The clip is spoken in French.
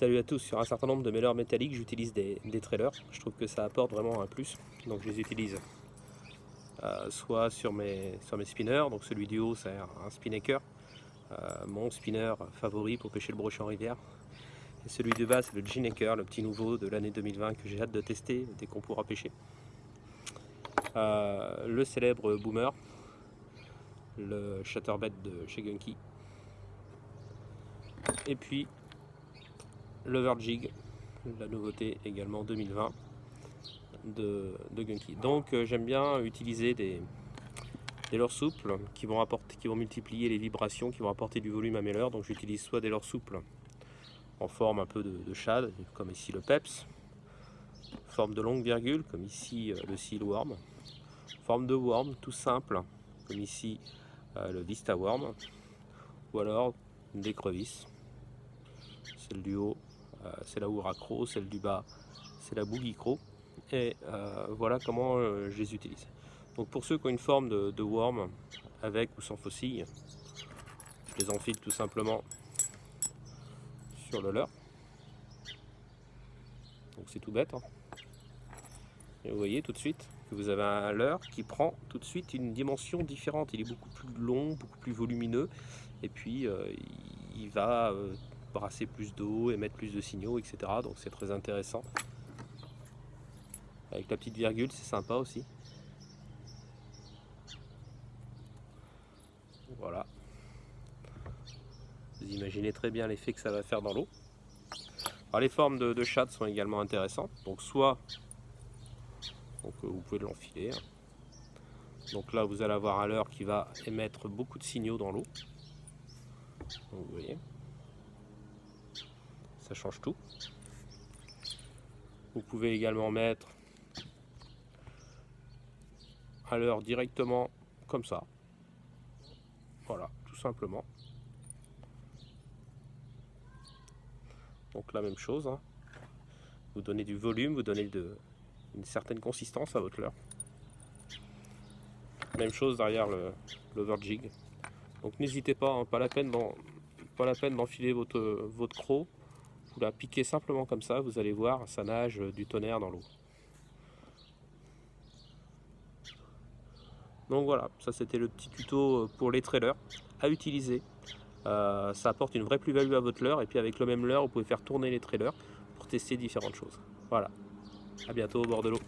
Salut à tous, sur un certain nombre de mes leurres métalliques, j'utilise des trailers. Je trouve que ça apporte vraiment un plus. Donc je les utilise soit sur mes spinners, donc celui du haut c'est un spinnaker, mon spinner favori pour pêcher le brochet en rivière. Et celui du bas c'est le G-Necker, le petit nouveau de l'année 2020 que j'ai hâte de tester dès qu'on pourra pêcher. Le célèbre Boomer, le Chatterbait de chez Gunky. Et puis l'Overjig, la nouveauté également 2020 de Gunky. Donc j'aime bien utiliser des leurres souples qui vont multiplier les vibrations, qui vont apporter du volume à mes leurres. Donc j'utilise soit des leurres souples en forme un peu de shad, comme ici le Peps, forme de longue virgule, comme ici le Seal Worm, forme de worm tout simple, comme ici le Vista Worm, ou alors des crevisses. Celle du haut, c'est la Huracro, celle du bas, c'est la Boogie Crow. Et voilà comment je les utilise. Donc pour ceux qui ont une forme de worm avec ou sans faucille, je les enfile tout simplement sur le leurre. Donc c'est tout bête, hein. Et vous voyez tout de suite que vous avez un leurre qui prend tout de suite une dimension différente. Il est beaucoup plus long, beaucoup plus volumineux, et puis il va brasser plus d'eau, émettre plus de signaux, etc. Donc c'est très intéressant. Avec la petite virgule, c'est sympa aussi. Voilà. Vous imaginez très bien l'effet que ça va faire dans l'eau. Alors les formes de chat sont également intéressantes. Donc soit vous pouvez l'enfiler. Donc là vous allez avoir un leurre qui va émettre beaucoup de signaux dans l'eau. Vous voyez, ça change tout. Vous pouvez également mettre un leurre directement comme ça. Voilà, tout simplement. Donc la même chose, hein. Vous donnez du volume, vous donnez une certaine consistance à votre leurre. Même chose derrière l'Overjig. Donc n'hésitez pas, hein, pas la peine d'enfiler votre croc. Vous la piquez simplement comme ça, vous allez voir, ça nage du tonnerre dans l'eau. Donc voilà, ça c'était le petit tuto pour les trailers à utiliser. Ça apporte une vraie plus-value à votre leurre, et puis avec le même leurre, vous pouvez faire tourner les trailers pour tester différentes choses. Voilà, à bientôt au bord de l'eau.